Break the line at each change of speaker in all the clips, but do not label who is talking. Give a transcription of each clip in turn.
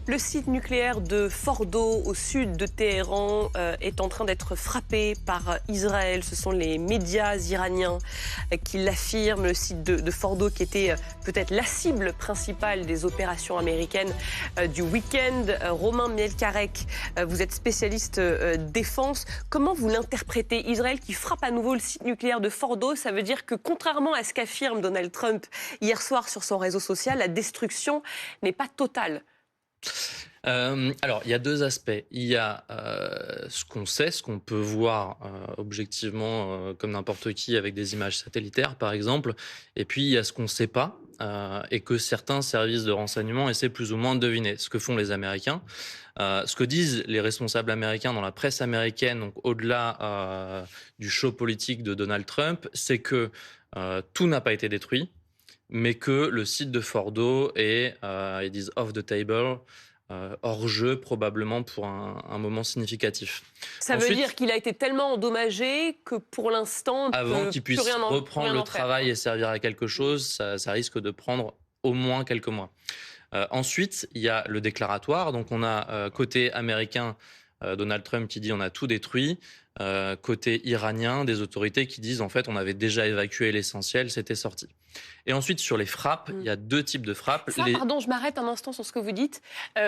Le site nucléaire de Fordo, au sud de Téhéran, est en train d'être frappé par Israël. Ce sont les médias iraniens qui l'affirment. Le site de Fordo qui était peut-être la cible principale des opérations américaines du week-end. Romain Mielcarek, vous êtes spécialiste défense. Comment vous l'interprétez? Israël qui frappe à nouveau le site nucléaire de Fordo, ça veut dire que contrairement à ce qu'affirme Donald Trump hier soir sur son réseau social, la destruction n'est pas totale.
Alors, il y a deux aspects. Il y a ce qu'on sait, ce qu'on peut voir objectivement comme n'importe qui avec des images satellitaires, par exemple. Et puis, il y a ce qu'on ne sait pas et que certains services de renseignement essaient plus ou moins de deviner. Ce que font les Américains. Ce que disent les responsables américains dans la presse américaine, donc au-delà du show politique de Donald Trump, c'est que tout n'a pas été détruit, mais que le site de Fordo est, ils disent off the table, hors jeu probablement pour un moment significatif.
Ça veut dire qu'il a été tellement endommagé que pour l'instant, on ne
Avant
peut
qu'il
plus
puisse
rien
reprendre le
en faire.
travail et servir à quelque chose, ça risque de prendre au moins quelques mois. Ensuite, il y a le déclaratoire. Donc on a côté américain Donald Trump qui dit on a tout détruit. Côté iranien, des autorités qui disent en fait on avait déjà évacué l'essentiel, c'était sorti. Et ensuite sur les frappes, il y a deux types de frappes.
Ça, pardon, je m'arrête un instant sur ce que vous dites.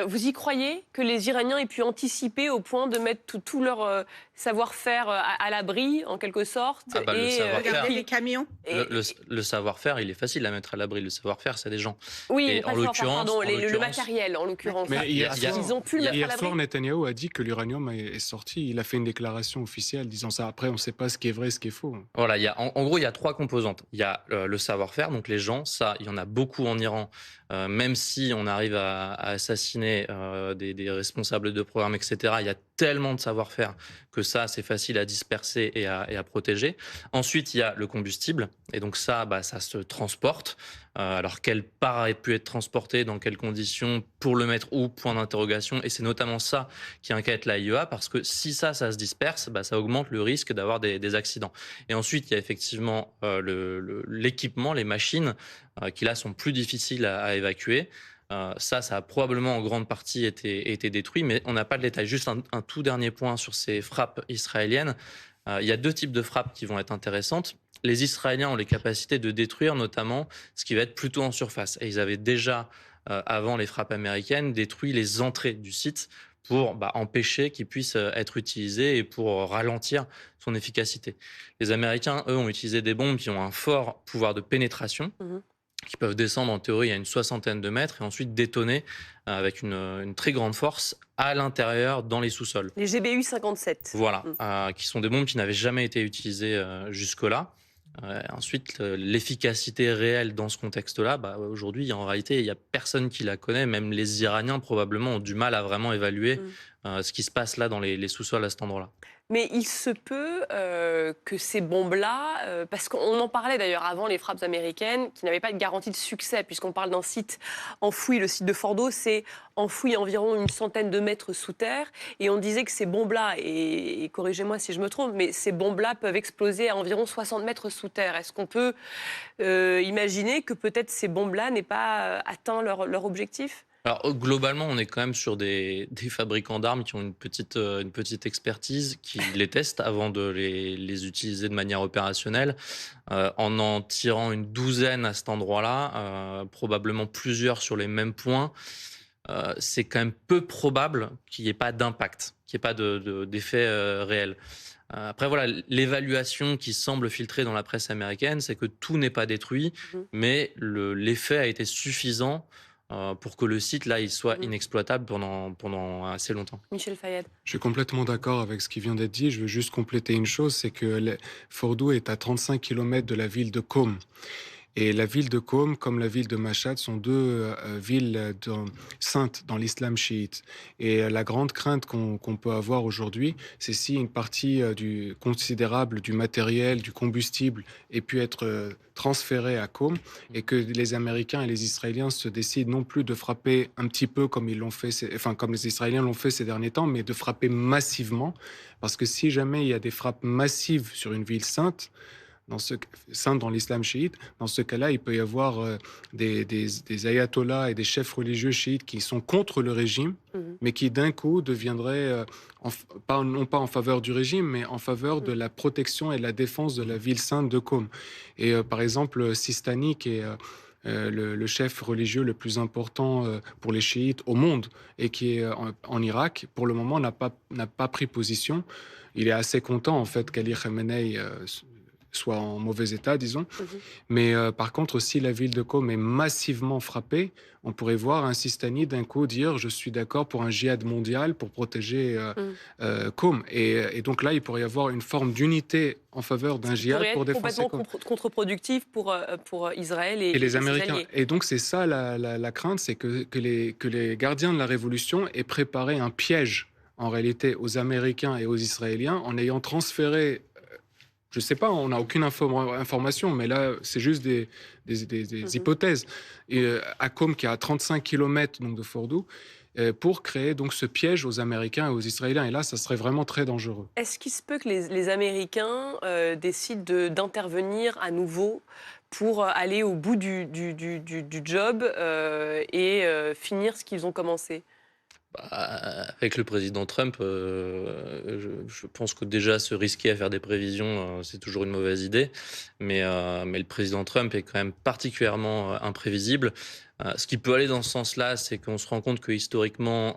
Vous y croyez que les Iraniens aient pu anticiper au point de mettre tout leur savoir-faire à l'abri, en quelque sorte
Le savoir-faire,
Regardez les camions.
le savoir-faire, il est facile à mettre à l'abri. Le savoir-faire, c'est des gens.
Oui,
Et
pas
en
le savoir-faire,
l'occurrence,
pardon, le matériel, en l'occurrence.
Mais
Ils ont pu le mettre à
hier
l'abri.
soir, Netanyahou a dit que l'uranium est sorti. Il a fait une déclaration officielle disant ça. Après, on ne sait pas ce qui est vrai, ce qui est faux.
Voilà, en gros, il y a trois composantes. Il y a le savoir-faire, donc les gens, ça, il y en a beaucoup en Iran, même si on arrive à assassiner des responsables de programme, etc. Il y a tellement de savoir-faire que ça, c'est facile à disperser et à protéger. Ensuite, il y a le combustible, et donc ça, ça se transporte. Alors, quelle part a pu être transportée, dans quelles conditions, pour le mettre où, point d'interrogation. Et c'est notamment ça qui inquiète l'AIEA, parce que si ça se disperse, ça augmente le risque d'avoir des accidents. Et ensuite, il y a effectivement l'équipement, les machines, qui là sont plus difficiles à évacuer. Ça a probablement en grande partie été détruit, mais on n'a pas de détails. Juste un tout dernier point sur ces frappes israéliennes. Il y a deux types de frappes qui vont être intéressantes. Les Israéliens ont les capacités de détruire notamment ce qui va être plutôt en surface. Et ils avaient déjà, avant les frappes américaines, détruit les entrées du site pour empêcher qu'il puisse être utilisé et pour ralentir son efficacité. Les Américains, eux, ont utilisé des bombes qui ont un fort pouvoir de pénétration, qui peuvent descendre en théorie à une soixantaine de mètres et ensuite détonner avec une très grande force à l'intérieur dans les sous-sols.
Les GBU 57.
Voilà, qui sont des bombes qui n'avaient jamais été utilisées jusque-là. Ensuite, l'efficacité réelle dans ce contexte-là, aujourd'hui, en réalité, il n'y a personne qui la connaît. Même les Iraniens, probablement, ont du mal à vraiment évaluer ce qui se passe là dans les sous-sols à cet endroit-là.
Mais il se peut que ces bombes-là, parce qu'on en parlait d'ailleurs avant les frappes américaines, qui n'avaient pas de garantie de succès, puisqu'on parle d'un site enfoui, le site de Fordo, c'est enfoui environ une centaine de mètres sous terre, et on disait que ces bombes-là, et corrigez-moi si je me trompe, mais ces bombes-là peuvent exploser à environ 60 mètres sous terre. Est-ce qu'on peut imaginer que peut-être ces bombes-là n'aient pas atteint leur objectif ?
Alors, globalement, on est quand même sur des fabricants d'armes qui ont une petite expertise, qui les testent avant de les utiliser de manière opérationnelle. En tirant une douzaine à cet endroit-là, probablement plusieurs sur les mêmes points, c'est quand même peu probable qu'il n'y ait pas d'impact, qu'il n'y ait pas d'effet réel. Après, voilà, l'évaluation qui semble filtrer dans la presse américaine, c'est que tout n'est pas détruit, mais l'effet a été suffisant pour que le site, là, il soit inexploitable pendant assez longtemps.
Michel Fayad.
Je suis complètement d'accord avec ce qui vient d'être dit. Je veux juste compléter une chose, c'est que Fordo est à 35 km de la ville de Qom. Et la ville de Qom, comme la ville de Mashhad, sont deux villes saintes dans l'islam chiite. Et la grande crainte qu'on peut avoir aujourd'hui, c'est si une partie considérable du matériel, du combustible, ait pu être transférée à Qom, et que les Américains et les Israéliens se décident non plus de frapper un petit peu comme ils l'ont fait, comme les Israéliens l'ont fait ces derniers temps, mais de frapper massivement. Parce que si jamais il y a des frappes massives sur une ville sainte, saintes dans l'islam chiite. Dans ce cas-là, il peut y avoir des ayatollahs et des chefs religieux chiites qui sont contre le régime, mais qui d'un coup deviendraient, non pas en faveur du régime, mais en faveur de la protection et de la défense de la ville sainte de Qom. Et par exemple, Sistani, qui est le chef religieux le plus important pour les chiites au monde et qui est en Irak, pour le moment n'a pas pris position. Il est assez content en fait qu'Ali Khamenei soit en mauvais état, disons. Mais par contre, si la ville de Qom est massivement frappée, on pourrait voir un Sistani d'un coup dire « je suis d'accord pour un djihad mondial pour protéger Qom ». Et donc là, il pourrait y avoir une forme d'unité en faveur d'un djihad pour défendre Qom.
Complètement contre-productif pour Israël et
les Américains.
Alliés.
Et donc c'est ça la crainte, c'est que les gardiens de la révolution aient préparé un piège en réalité aux Américains et aux Israéliens en ayant transféré, je ne sais pas, on n'a aucune information, mais là c'est juste des hypothèses, et à Qom qui est à 35 km donc, de Fordow, pour créer donc ce piège aux Américains et aux Israéliens. Et là, ça serait vraiment très dangereux.
Est-ce qu'il se peut que les Américains décident d'intervenir à nouveau pour aller au bout du job et finir ce qu'ils ont commencé ?
Avec le président Trump, je pense que déjà se risquer à faire des prévisions, c'est toujours une mauvaise idée. Mais le président Trump est quand même particulièrement imprévisible. Ce qui peut aller dans ce sens-là, c'est qu'on se rend compte que historiquement,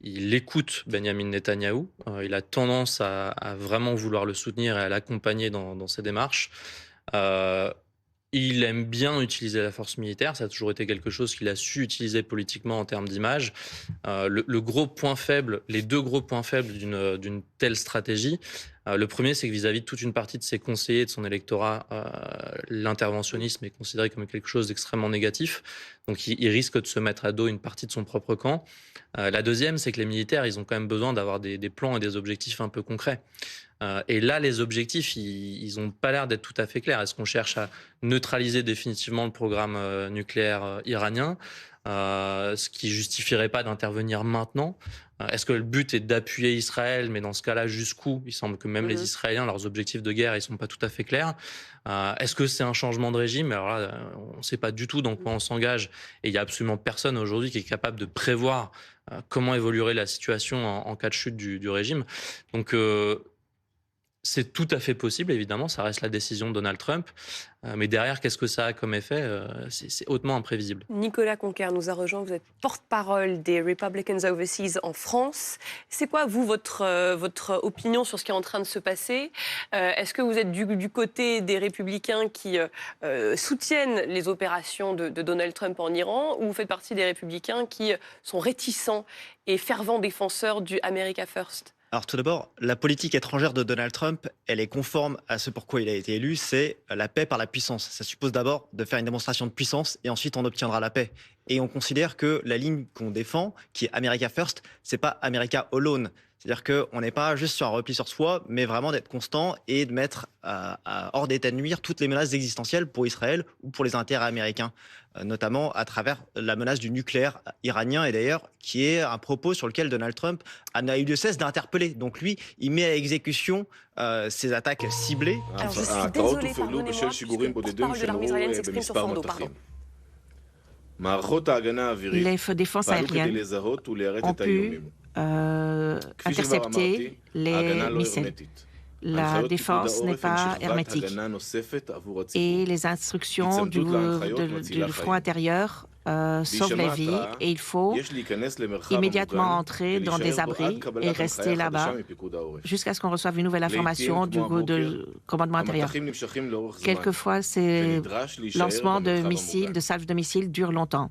il écoute Benjamin Netanyahou. Il a tendance à vraiment vouloir le soutenir et à l'accompagner dans ses démarches. Il aime bien utiliser la force militaire, ça a toujours été quelque chose qu'il a su utiliser politiquement en termes d'image. Le gros point faible, les deux gros points faibles d'une telle stratégie, le premier, c'est que vis-à-vis de toute une partie de ses conseillers, de son électorat, l'interventionnisme est considéré comme quelque chose d'extrêmement négatif. Donc il risque de se mettre à dos une partie de son propre camp. La deuxième, c'est que les militaires, ils ont quand même besoin d'avoir des plans et des objectifs un peu concrets. Et là, les objectifs, ils n'ont pas l'air d'être tout à fait clairs. Est-ce qu'on cherche à neutraliser définitivement le programme nucléaire iranien, ce qui justifierait pas d'intervenir maintenant? Est-ce que le but est d'appuyer Israël, mais dans ce cas-là, jusqu'où? Il semble que même les Israéliens, leurs objectifs de guerre, ils sont pas tout à fait clairs. Est-ce que c'est un changement de régime? Alors là, on ne sait pas du tout dans quoi on s'engage. Et il n'y a absolument personne aujourd'hui qui est capable de prévoir comment évoluerait la situation en cas de chute du régime. Donc, c'est tout à fait possible, évidemment, ça reste la décision de Donald Trump. Mais derrière, qu'est-ce que ça a comme effet? C'est hautement imprévisible.
Nicolas Conquer nous a rejoint, vous êtes porte-parole des Republicans Overseas en France. C'est quoi, vous, votre opinion sur ce qui est en train de se passer? Est-ce que vous êtes du côté des républicains qui soutiennent les opérations de Donald Trump en Iran, ou vous faites partie des républicains qui sont réticents et fervents défenseurs du America First?
Alors tout d'abord, la politique étrangère de Donald Trump, elle est conforme à ce pourquoi il a été élu, c'est la paix par la puissance. Ça suppose d'abord de faire une démonstration de puissance et ensuite on obtiendra la paix. Et on considère que la ligne qu'on défend, qui est America First, c'est pas America Alone. C'est-à-dire qu'on n'est pas juste sur un repli sur soi, mais vraiment d'être constant et de mettre hors d'état de nuire toutes les menaces existentielles pour Israël ou pour les intérêts américains, notamment à travers la menace du nucléaire iranien, et d'ailleurs qui est un propos sur lequel Donald Trump n'a eu de cesse d'interpeller. Donc lui, il met à exécution ces attaques ciblées.
Alors je suis désolée, pardonnez-moi, puisque le porte-parole de l'armée israélienne s'exprime sur Fordow, pardon.
Les défenses aériennes ont pu intercepter les missiles. La défense n'est pas hermétique. Et les instructions du front intérieur sauvent les vies. Et il faut immédiatement entrer dans des abris et rester là-bas jusqu'à ce qu'on reçoive une nouvelle information du commandement intérieur. Quelquefois, ces lancements de missiles, de salves de missiles durent longtemps.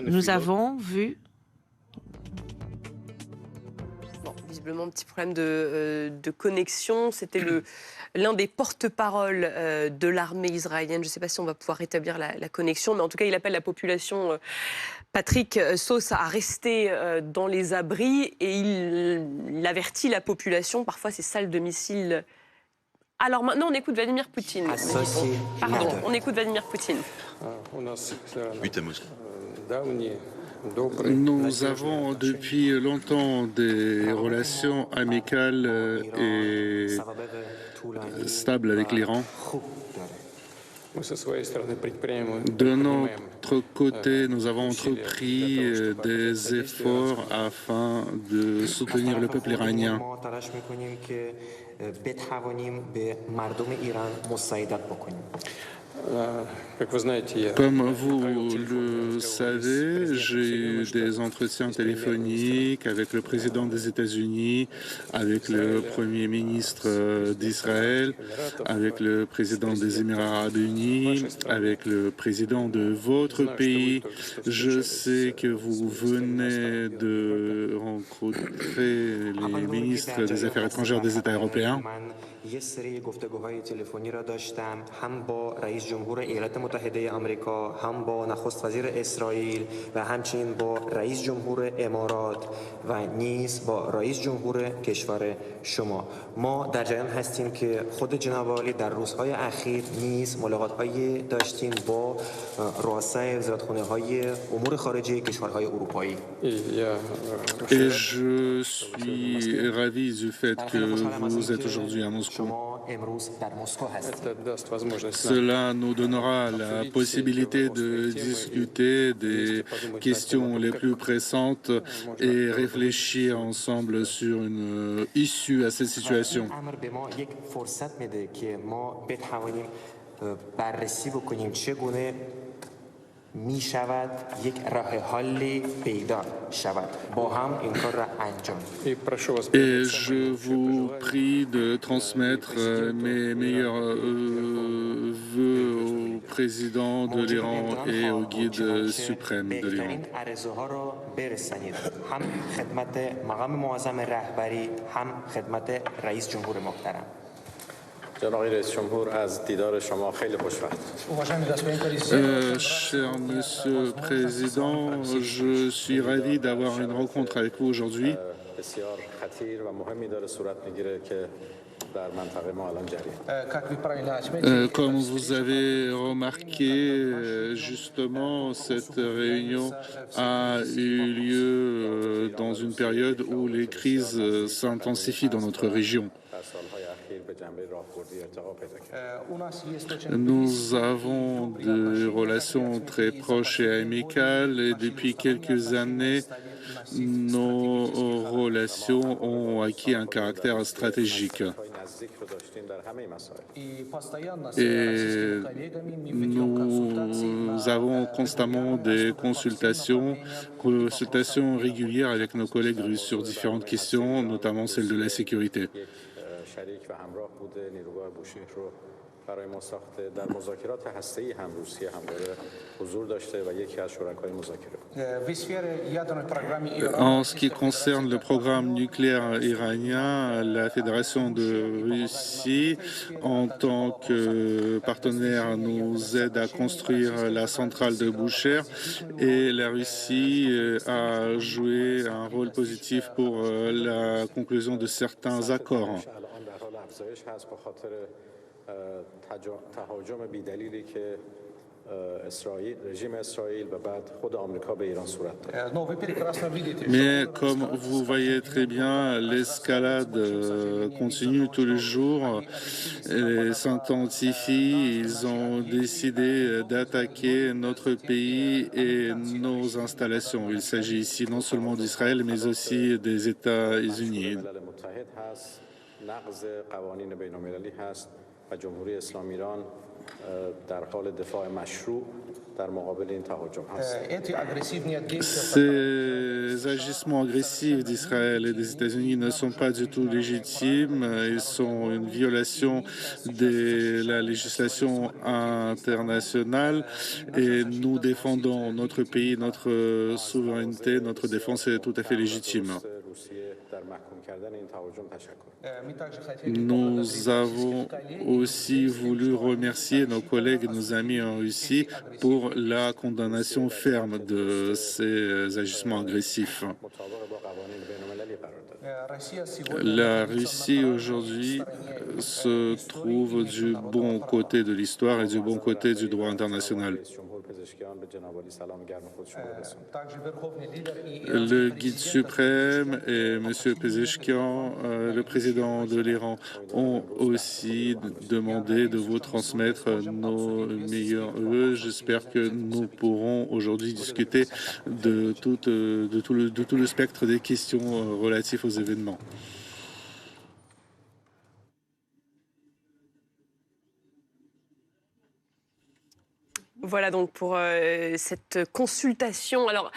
Nous avons vu
un petit problème de connexion. C'était l'un des porte-paroles de l'armée israélienne. Je ne sais pas si on va pouvoir rétablir la connexion, mais en tout cas, il appelle la population, Patrick Sauce, à rester dans les abris et il avertit la population. Parfois, ces salles de missiles. Alors maintenant, on écoute Vladimir Poutine. Pardon, on écoute Vladimir Poutine.
Nous avons depuis longtemps des relations amicales et stables avec l'Iran. De notre côté, nous avons entrepris des efforts afin de soutenir le peuple iranien. Comme vous le savez, j'ai eu des entretiens téléphoniques avec le président des États-Unis, avec le Premier ministre d'Israël, avec le président des Émirats arabes unis, avec le président de votre pays. Je sais que vous venez de rencontrer les ministres des Affaires étrangères des États européens.
یه سری گفتگوهای تلفنی را داشتم هم با رئیس جمهور ایالات متحده آمریکا هم با نخست وزیر اسرائیل و همچنین با رئیس جمهور امارات و نیز با رئیس جمهور کشور شما. ما در جریان هستیم که خود جناب عالی در روزهای اخیر نیز ملاقات‌هایی داشتیم با رؤسای وزارتخانه‌های امور خارجه کشورهای اروپایی.
Et je suis ravi du fait que vous êtes aujourd'hui à Moscou. Cela nous donnera la possibilité de discuter des questions les plus pressantes et réfléchir ensemble sur une issue à cette situation.
می شود یک راه حلی پیدا شود با هم این کار را انجام.
Et je vous prie de transmettre mes meilleurs vœux au président de l'Iran et au guide suprême de l'Iran.
این عرضه‌ها را برسانید هم خدمت مقام معظم رهبری هم خدمت رئیس جمهور محترم.
جناب آقای رئیس جمهور از دیدار شما خیلی خوشوقت.
Cher Monsieur le Président, je suis ravi d'avoir une rencontre avec vous aujourd'hui.
بسیار خطیر و مهمی داره صورت میگیره که در منطقه ما الان جریان.
Comme vous avez remarqué, justement, cette réunion a eu lieu dans une période où les crises s'intensifient dans notre région. Nous avons des relations très proches et amicales et depuis quelques années, nos relations ont acquis un caractère stratégique. Et nous avons constamment des consultations régulières avec nos collègues russes sur différentes questions, notamment celle de la sécurité.
برای ما ساخته در مذاکرات هسته‌ای هم روسیه هم داره حضور داشته و یکی از شرکای مذاکره.
En ce qui concerne le programme nucléaire iranien, la Fédération de Russie, en tant que partenaire, nous aide à construire la centrale de Boucher et la Russie a joué un rôle positif pour la conclusion de certains accords.
تهاجم بی‌دلیلی که رژیم اسرائیل و بعد خود آمریکا به ایران صورت داد.
Mais comme vous voyez très bien, l'escalade continue tous les jours et s'intensifie. Ils ont décidé d'attaquer notre pays et nos installations. Il s'agit ici non seulement d'Israël, mais aussi des États-Unis.
نقض قوانین بین‌المللی هست و جمهوری اسلامی ایران در حال دفاع مشروع در مقابل این تهاجم هست.
Ces agissements agressifs d'Israël et des États-Unis ne sont pas du tout légitimes. Ils sont une violation de la législation internationale et nous défendons notre pays, notre souveraineté, notre défense est tout à fait légitime. Nous avons aussi voulu remercier nos collègues et nos amis en Russie pour la condamnation ferme de ces agissements agressifs. La Russie aujourd'hui se trouve du bon côté de l'histoire et du bon côté du droit international. Le guide suprême et M. Pezeshkian, le président de l'Iran, ont aussi demandé de vous transmettre nos meilleurs vœux. J'espère que nous pourrons aujourd'hui discuter de tout le spectre des questions relatives aux événements.
Voilà donc pour cette consultation. Alors,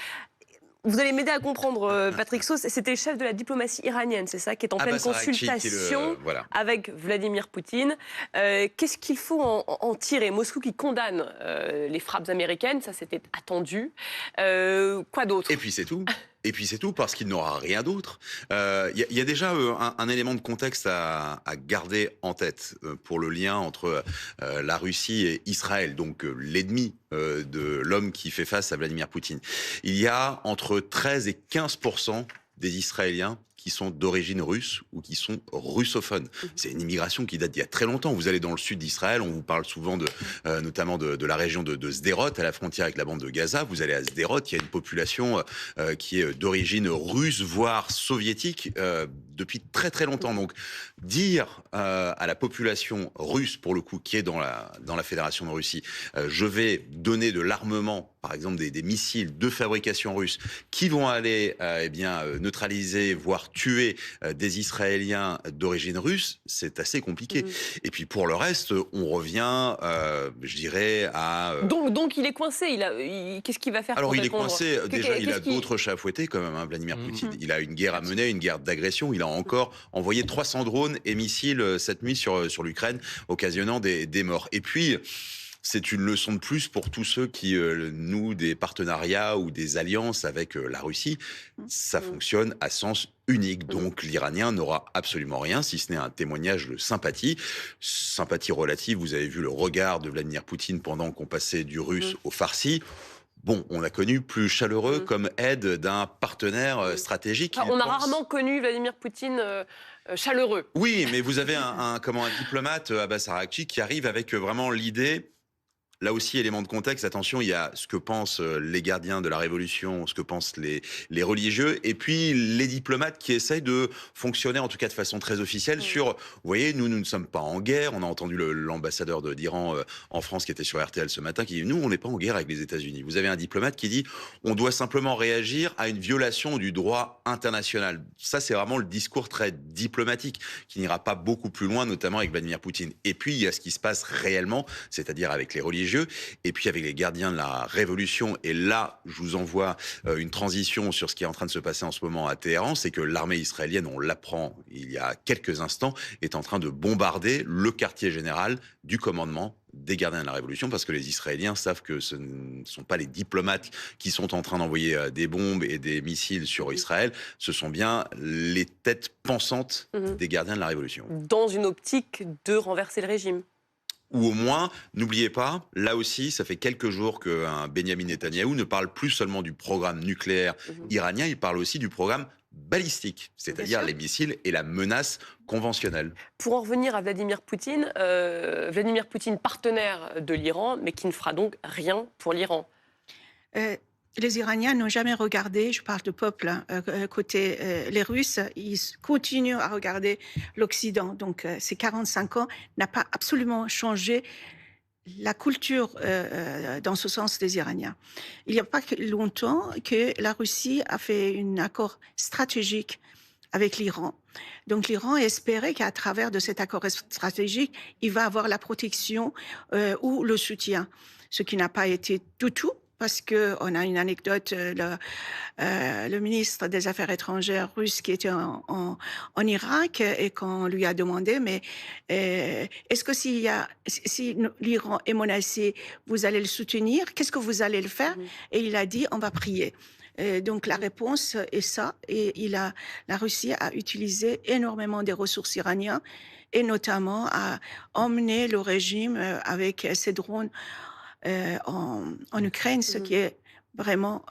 vous allez m'aider à comprendre, Patrick Sauce, c'était le chef de la diplomatie iranienne, c'est ça, qui est en pleine consultation avec Vladimir Poutine. Qu'est-ce qu'il faut en tirer? Moscou qui condamne les frappes américaines, ça c'était attendu. Quoi d'autre?
Et puis c'est tout. Et puis c'est tout, parce qu'il n'aura rien d'autre. Y a déjà un élément de contexte à garder en tête pour le lien entre la Russie et Israël, donc l'ennemi de l'homme qui fait face à Vladimir Poutine. Il y a entre 13 et 15% des Israéliens qui sont d'origine russe ou qui sont russophones. C'est une immigration qui date d'il y a très longtemps. Vous allez dans le sud d'Israël, on vous parle souvent notamment de la région de Sderot, à la frontière avec la bande de Gaza. Vous allez à Sderot, il y a une population qui est d'origine russe, voire soviétique, depuis très très longtemps. Donc dire à la population russe, pour le coup, qui est dans la Fédération de Russie, je vais donner de l'armement, par exemple des missiles de fabrication russe, qui vont aller neutraliser, voire tuer des Israéliens d'origine russe, c'est assez compliqué. Et puis pour le reste, on revient, je dirais, à...
Donc il est coincé, qu'est-ce qu'il va faire?
Alors il est coincé, déjà il a d'autres chats à fouetter quand même, Vladimir Poutine. Il a une guerre à mener, une guerre d'agression, il a encore envoyé 300 drones et missiles cette nuit sur l'Ukraine, occasionnant des morts. Et puis... c'est une leçon de plus pour tous ceux qui nouent des partenariats ou des alliances avec la Russie. Ça fonctionne à sens unique. Donc l'Iranien n'aura absolument rien, si ce n'est un témoignage de sympathie. Sympathie relative, vous avez vu le regard de Vladimir Poutine pendant qu'on passait du russe au farsi. Bon, on a connu plus chaleureux comme aide d'un partenaire stratégique.
On a rarement connu Vladimir Poutine chaleureux.
Oui, mais vous avez un diplomate, Abbas Araghchi, qui arrive avec vraiment l'idée... Là aussi, élément de contexte, attention, il y a ce que pensent les gardiens de la Révolution, ce que pensent les religieux, et puis les diplomates qui essayent de fonctionner, en tout cas de façon très officielle, sur, vous voyez, nous ne sommes pas en guerre. On a entendu l'ambassadeur d'Iran en France qui était sur RTL ce matin, qui dit, nous, on n'est pas en guerre avec les États-Unis. Vous avez un diplomate qui dit, on doit simplement réagir à une violation du droit international. Ça, c'est vraiment le discours très diplomatique, qui n'ira pas beaucoup plus loin, notamment avec Vladimir Poutine. Et puis, il y a ce qui se passe réellement, c'est-à-dire avec les religieux, et puis avec les gardiens de la Révolution. Et là, je vous envoie une transition sur ce qui est en train de se passer en ce moment à Téhéran, c'est que l'armée israélienne, on l'apprend il y a quelques instants, est en train de bombarder le quartier général du commandement des gardiens de la Révolution, parce que les Israéliens savent que ce ne sont pas les diplomates qui sont en train d'envoyer des bombes et des missiles sur Israël, ce sont bien les têtes pensantes des gardiens de la Révolution.
Dans une optique de renverser le régime.
Ou au moins, n'oubliez pas, là aussi, ça fait quelques jours qu'un Benyamin Netanyahou ne parle plus seulement du programme nucléaire iranien, il parle aussi du programme balistique, c'est-à-dire les missiles et la menace conventionnelle.
Pour en revenir à Vladimir Poutine, partenaire de l'Iran, mais qui ne fera donc rien pour l'Iran.
Les Iraniens n'ont jamais regardé, je parle de peuple, côté les Russes, ils continuent à regarder l'Occident. Donc ces 45 ans n'a pas absolument changé la culture dans ce sens des Iraniens. Il n'y a pas longtemps que la Russie a fait un accord stratégique avec l'Iran. Donc l'Iran espérait qu'à travers de cet accord stratégique, il va avoir la protection ou le soutien, ce qui n'a pas été du tout. Parce qu'on a une anecdote, le ministre des Affaires étrangères russe qui était en Irak et qu'on lui a demandé, mais est-ce que si l'Iran est menacé, vous allez le soutenir? Qu'est-ce que vous allez le faire? Et il a dit, on va prier. Donc la réponse est ça. Et la Russie a utilisé énormément des ressources iraniennes et notamment a emmené le régime avec ses drones en Ukraine, ce qui est vraiment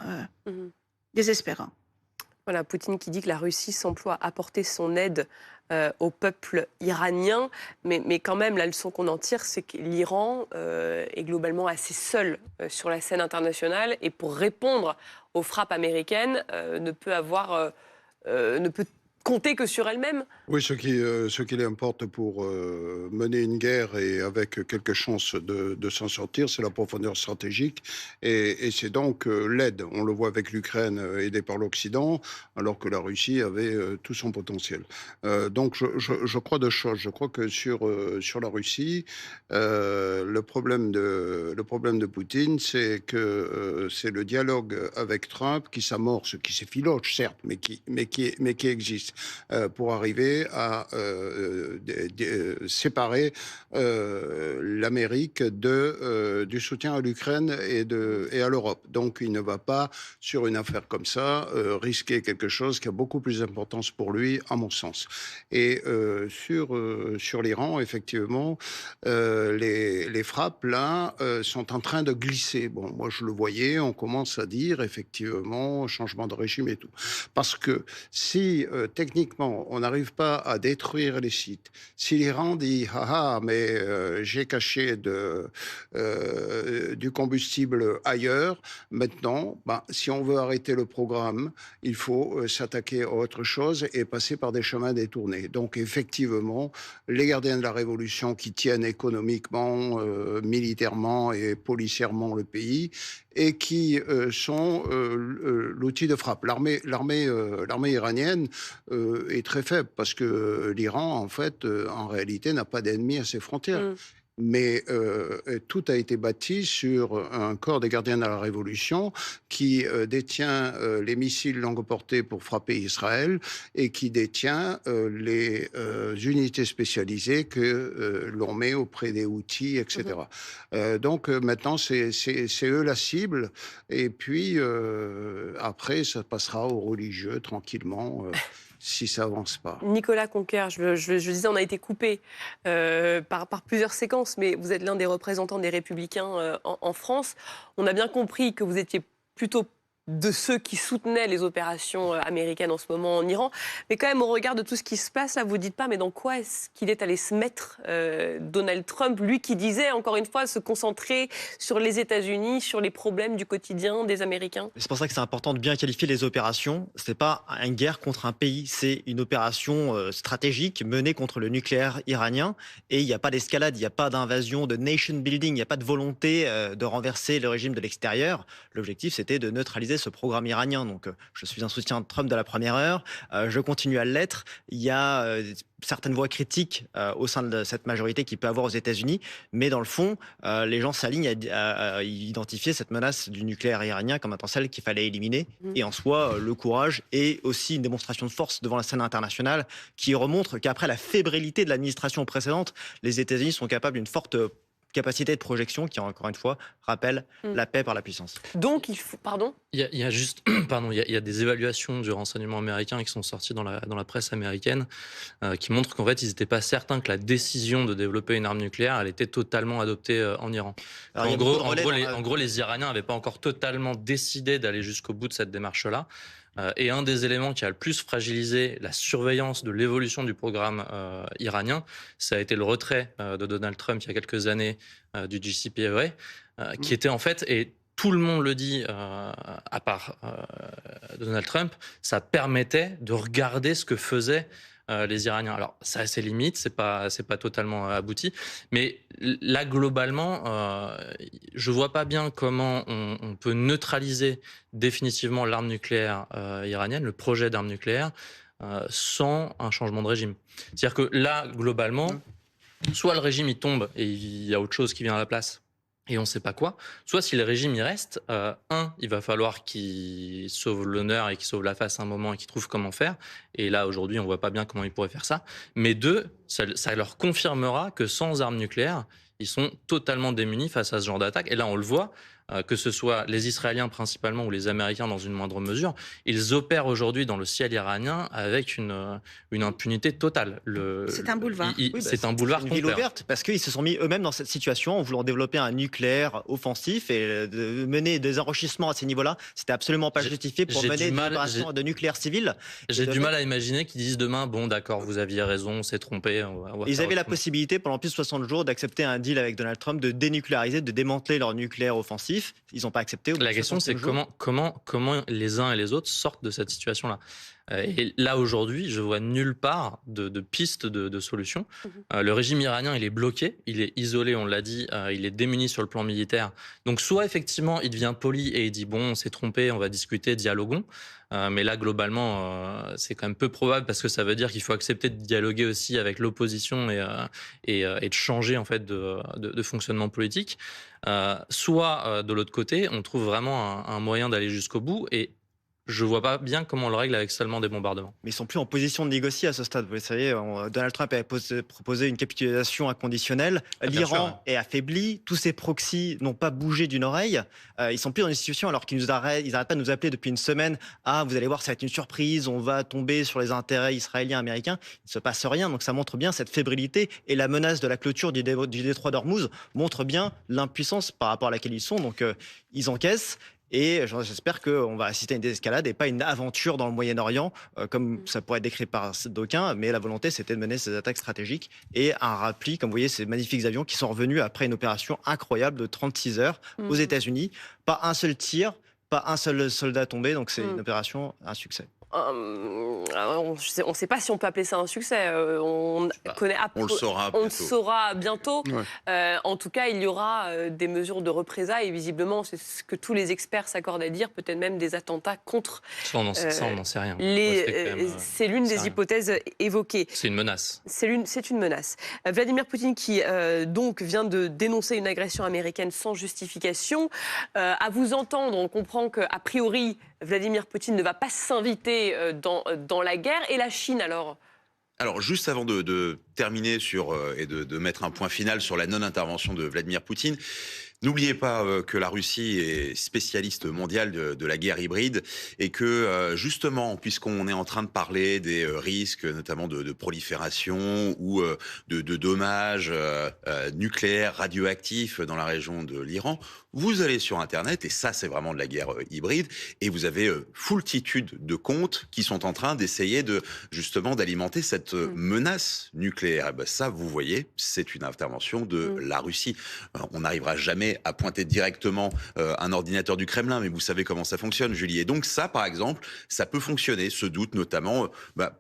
désespérant.
Voilà, Poutine qui dit que la Russie s'emploie à apporter son aide au peuple iranien. Mais quand même, la leçon qu'on en tire, c'est que l'Iran est globalement assez seul sur la scène internationale. Et pour répondre aux frappes américaines, ne peut compter que sur elle-même.
Oui, ce qui importe pour mener une guerre et avec quelques chances de s'en sortir, c'est la profondeur stratégique et c'est donc l'aide. On le voit avec l'Ukraine aidée par l'Occident, alors que la Russie avait tout son potentiel. Donc je crois deux choses. Je crois que sur la Russie, le problème de Poutine, c'est que c'est le dialogue avec Trump qui s'amorce, qui s'effiloche certes, mais qui existe. Pour arriver à séparer l'Amérique du soutien à l'Ukraine et à l'Europe. Donc il ne va pas, sur une affaire comme ça, risquer quelque chose qui a beaucoup plus d'importance pour lui, à mon sens. Et sur l'Iran, effectivement, les frappes, là, sont en train de glisser. Bon, moi, je le voyais, on commence à dire, effectivement, changement de régime et tout. Parce que si, techniquement, on n'arrive pas à détruire les sites, si l'Iran dit « Ah, mais j'ai caché du combustible ailleurs », maintenant, si on veut arrêter le programme, il faut s'attaquer à autre chose et passer par des chemins détournés. Donc, effectivement, les gardiens de la Révolution qui tiennent économiquement, militairement et policièrement le pays et qui sont l'outil de frappe. L'armée iranienne est très faible parce que l'Iran, en fait, en réalité, n'a pas d'ennemis à ses frontières. Mais tout a été bâti sur un corps des gardiens de la Révolution qui détient les missiles longue portée pour frapper Israël et qui détient les unités spécialisées que l'on met auprès des Houthis, etc. Donc maintenant, c'est eux la cible. Et puis, après, ça passera aux religieux tranquillement. Si ça avance pas.
Nicolas Conquer, je disais, on a été coupé par plusieurs séquences, mais vous êtes l'un des représentants des Républicains en France. On a bien compris que vous étiez plutôt de ceux qui soutenaient les opérations américaines en ce moment en Iran. Mais quand même, au regard de tout ce qui se passe, là, vous ne dites pas, mais dans quoi est-ce qu'il est allé se mettre Donald Trump, lui qui disait, encore une fois, se concentrer sur les États-Unis, sur les problèmes du quotidien des Américains?
C'est pour ça que c'est important de bien qualifier les opérations. Ce n'est pas une guerre contre un pays, c'est une opération stratégique menée contre le nucléaire iranien. Et il n'y a pas d'escalade, il n'y a pas d'invasion, de nation building, il n'y a pas de volonté de renverser le régime de l'extérieur. L'objectif, c'était de neutraliser ce programme iranien. Donc, je suis un soutien de Trump de la première heure. Je continue à l'être. Il y a certaines voix critiques au sein de cette majorité qu'il peut avoir aux États-Unis. Mais dans le fond, les gens s'alignent à identifier cette menace du nucléaire iranien comme étant celle qu'il fallait éliminer. Et en soi, le courage est aussi une démonstration de force devant la scène internationale qui remontre qu'après la fébrilité de l'administration précédente, les États-Unis sont capables d'une forte capacité de projection qui, encore une fois, rappelle la paix par la puissance.
Donc, il faut... Pardon ?
Il y a juste... Pardon, il y a des évaluations du renseignement américain qui sont sorties dans la presse américaine qui montrent qu'en fait, ils n'étaient pas certains que la décision de développer une arme nucléaire, elle était totalement adoptée en Iran. Alors, en gros, les Iraniens n'avaient pas encore totalement décidé d'aller jusqu'au bout de cette démarche-là. Et un des éléments qui a le plus fragilisé la surveillance de l'évolution du programme iranien, ça a été le retrait de Donald Trump il y a quelques années du JCPOA, qui était en fait, et tout le monde le dit à part Donald Trump, ça permettait de regarder ce que faisaient les Iraniens. Alors, ça a ses limites, c'est pas totalement abouti, mais là, globalement, je vois pas bien comment on peut neutraliser définitivement l'arme nucléaire iranienne, le projet d'arme nucléaire, sans un changement de régime. C'est-à-dire que là, globalement, soit le régime il tombe et il y a autre chose qui vient à la place, et on ne sait pas quoi. Soit si le régime y reste, il va falloir qu'il sauve l'honneur et qu'il sauve la face à un moment et qu'il trouve comment faire. Et là, aujourd'hui, on ne voit pas bien comment il pourrait faire ça. Mais deux, ça leur confirmera que sans armes nucléaires, ils sont totalement démunis face à ce genre d'attaque. Et là, on le voit. que ce soit les Israéliens principalement ou les Américains dans une moindre mesure, ils opèrent aujourd'hui dans le ciel iranien avec une impunité totale.
C'est un boulevard.
C'est un boulevard
une ville ouverte, parce qu'ils se sont mis eux-mêmes dans cette situation en voulant développer un nucléaire offensif et de mener des enrichissements à ces niveaux-là. C'était absolument pas justifié pour mener des opérations de nucléaire civil.
J'ai du mal à imaginer qu'ils disent demain, bon d'accord, vous aviez raison, on s'est trompé.
Ils avaient la possibilité pendant plus de 60 jours d'accepter un deal avec Donald Trump, de dénucléariser, de démanteler leur nucléaire offensif. Ils n'ont pas accepté.
La question, c'est comment les uns et les autres sortent de cette situation-là. Et là, aujourd'hui, je vois nulle part de piste de solution. Le régime iranien, il est bloqué, il est isolé, on l'a dit, il est démuni sur le plan militaire. Donc, soit effectivement, il devient poli et il dit, bon, on s'est trompé, on va discuter, dialoguons. Mais là, globalement, c'est quand même peu probable parce que ça veut dire qu'il faut accepter de dialoguer aussi avec l'opposition et de changer en fait de fonctionnement politique. Soit, de l'autre côté, on trouve vraiment un moyen d'aller jusqu'au bout et je vois pas bien comment on le règle avec seulement des bombardements.
Mais ils sont plus en position de négocier à ce stade. Vous savez, Donald Trump avait proposé une capitulation inconditionnelle. L'Iran est affaibli. Tous ses proxys n'ont pas bougé d'une oreille. Ils sont plus dans une situation alors qu'ils n'arrêtent pas de nous appeler depuis une semaine. Ah, vous allez voir, ça va être une surprise. On va tomber sur les intérêts israéliens, américains. Il ne se passe rien. Donc ça montre bien cette fébrilité et la menace de la clôture du détroit d'Ormuz montre bien l'impuissance par rapport à laquelle ils sont. Donc ils encaissent. Et j'espère qu'on va assister à une désescalade et pas une aventure dans le Moyen-Orient, comme ça pourrait être décrit par d'aucuns. Mais la volonté, c'était de mener ces attaques stratégiques et un repli, comme vous voyez, ces magnifiques avions qui sont revenus après une opération incroyable de 36 heures aux États-Unis. Pas un seul tir, pas un seul soldat tombé. Donc c'est une opération, un succès.
On ne sait pas si on peut appeler ça un succès. On le saura bientôt. Ouais. En tout cas, il y aura des mesures de représailles. Et visiblement, c'est ce que tous les experts s'accordent à dire. Peut-être même des attentats contre.
Ça, on n'en sait rien.
C'est l'une des hypothèses évoquées.
C'est une menace.
C'est une menace. Vladimir Poutine, qui donc vient de dénoncer une agression américaine sans justification. À vous entendre, on comprend qu'a priori, Vladimir Poutine ne va pas s'inviter dans la guerre. Et la Chine, alors ?
Alors, juste avant de terminer et de mettre un point final sur la non-intervention de Vladimir Poutine, n'oubliez pas que la Russie est spécialiste mondiale de la guerre hybride et que justement, puisqu'on est en train de parler des risques, notamment de prolifération ou de dommages nucléaires, radioactifs dans la région de l'Iran, vous allez sur Internet, et ça c'est vraiment de la guerre hybride, et vous avez foultitude de comptes qui sont en train d'essayer justement d'alimenter cette menace nucléaire. Et ben ça, vous voyez, c'est une intervention de la Russie. On n'arrivera jamais à pointer directement un ordinateur du Kremlin, mais vous savez comment ça fonctionne, Julie. Et donc ça, par exemple, ça peut fonctionner, ce doute notamment,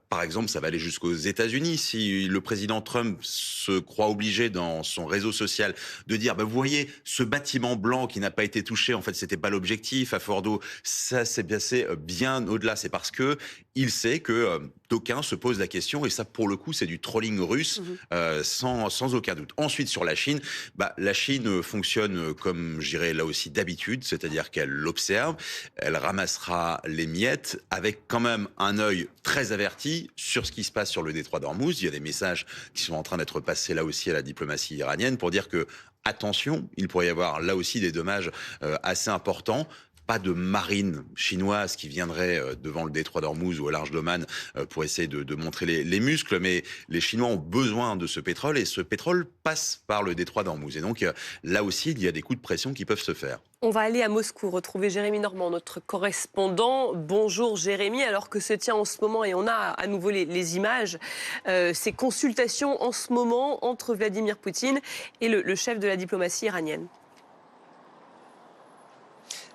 par exemple, ça va aller jusqu'aux États-Unis. Si le président Trump se croit obligé dans son réseau social de dire, vous voyez, ce bâtiment blanc qui n'a pas été touché, en fait, c'était pas l'objectif à Fordo, ça s'est passé bien au-delà. C'est parce que il sait que d'aucuns se posent la question, et ça, pour le coup, c'est du trolling russe, sans aucun doute. Ensuite, sur la Chine, la Chine fonctionne comme, je dirais, là aussi d'habitude, c'est-à-dire qu'elle l'observe, elle ramassera les miettes, avec quand même un œil très averti sur ce qui se passe sur le détroit d'Ormuz. Il y a des messages qui sont en train d'être passés là aussi à la diplomatie iranienne pour dire que, attention, il pourrait y avoir là aussi des dommages assez importants. Pas de marine chinoise qui viendrait devant le détroit d'Ormuz ou au large d'Oman pour essayer de montrer les muscles, mais les Chinois ont besoin de ce pétrole, et ce pétrole passe par le détroit d'Ormuz. Et donc là aussi, il y a des coups de pression qui peuvent se faire.
On va aller à Moscou, retrouver Jérémy Normand, notre correspondant. Bonjour Jérémy, alors que se tient en ce moment, et on a à nouveau les images, ces consultations en ce moment entre Vladimir Poutine et le chef de la diplomatie iranienne.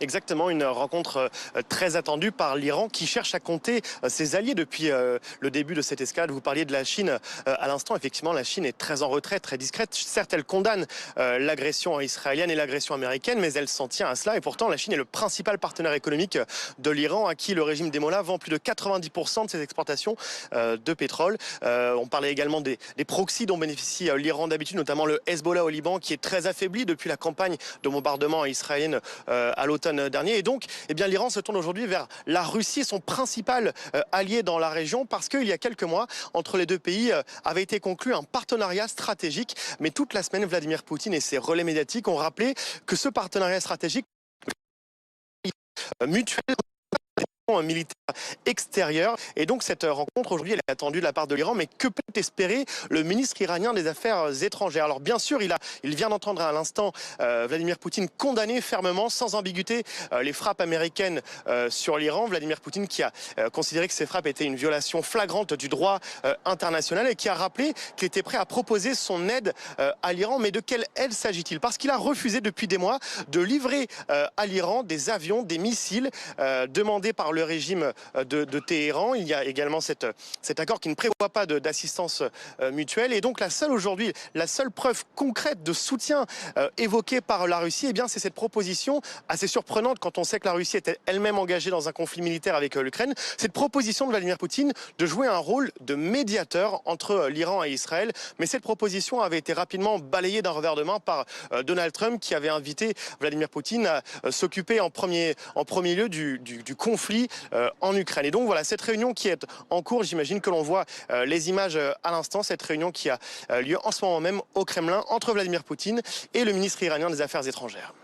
Exactement, une rencontre très attendue par l'Iran qui cherche à compter ses alliés depuis le début de cette escalade. Vous parliez de la Chine à l'instant. Effectivement, la Chine est très en retrait, très discrète. Certes, elle condamne l'agression israélienne et l'agression américaine, mais elle s'en tient à cela. Et pourtant, la Chine est le principal partenaire économique de l'Iran, à qui le régime des Mollahs vend plus de 90% de ses exportations de pétrole. On parlait également des proxys dont bénéficie l'Iran d'habitude, notamment le Hezbollah au Liban, qui est très affaibli depuis la campagne de bombardement israélienne à l'automne dernier. Et donc, l'Iran se tourne aujourd'hui vers la Russie, son principal allié dans la région, parce qu'il y a quelques mois, entre les deux pays, avait été conclu un partenariat stratégique. Mais toute la semaine, Vladimir Poutine et ses relais médiatiques ont rappelé que ce partenariat stratégique mutuelle militaire extérieur. Et donc cette rencontre aujourd'hui, elle est attendue de la part de l'Iran. Mais que peut espérer le ministre iranien des Affaires étrangères? Alors bien sûr, il vient d'entendre à l'instant Vladimir Poutine condamner fermement, sans ambiguïté, les frappes américaines sur l'Iran. Vladimir Poutine qui a considéré que ces frappes étaient une violation flagrante du droit international et qui a rappelé qu'il était prêt à proposer son aide à l'Iran. Mais de quelle aide s'agit-il? Parce qu'il a refusé depuis des mois de livrer à l'Iran des avions, des missiles demandés par le régime de Téhéran. Il y a également cet accord qui ne prévoit pas d'assistance mutuelle. Et donc la seule preuve concrète de soutien évoquée par la Russie, eh bien c'est cette proposition assez surprenante quand on sait que la Russie était elle-même engagée dans un conflit militaire avec l'Ukraine. Cette proposition de Vladimir Poutine de jouer un rôle de médiateur entre l'Iran et Israël. Mais cette proposition avait été rapidement balayée d'un revers de main par Donald Trump, qui avait invité Vladimir Poutine à s'occuper en premier lieu du conflit en Ukraine. Et donc voilà, cette réunion qui est en cours, j'imagine que l'on voit les images à l'instant, cette réunion qui a lieu en ce moment même au Kremlin entre Vladimir Poutine et le ministre iranien des Affaires étrangères.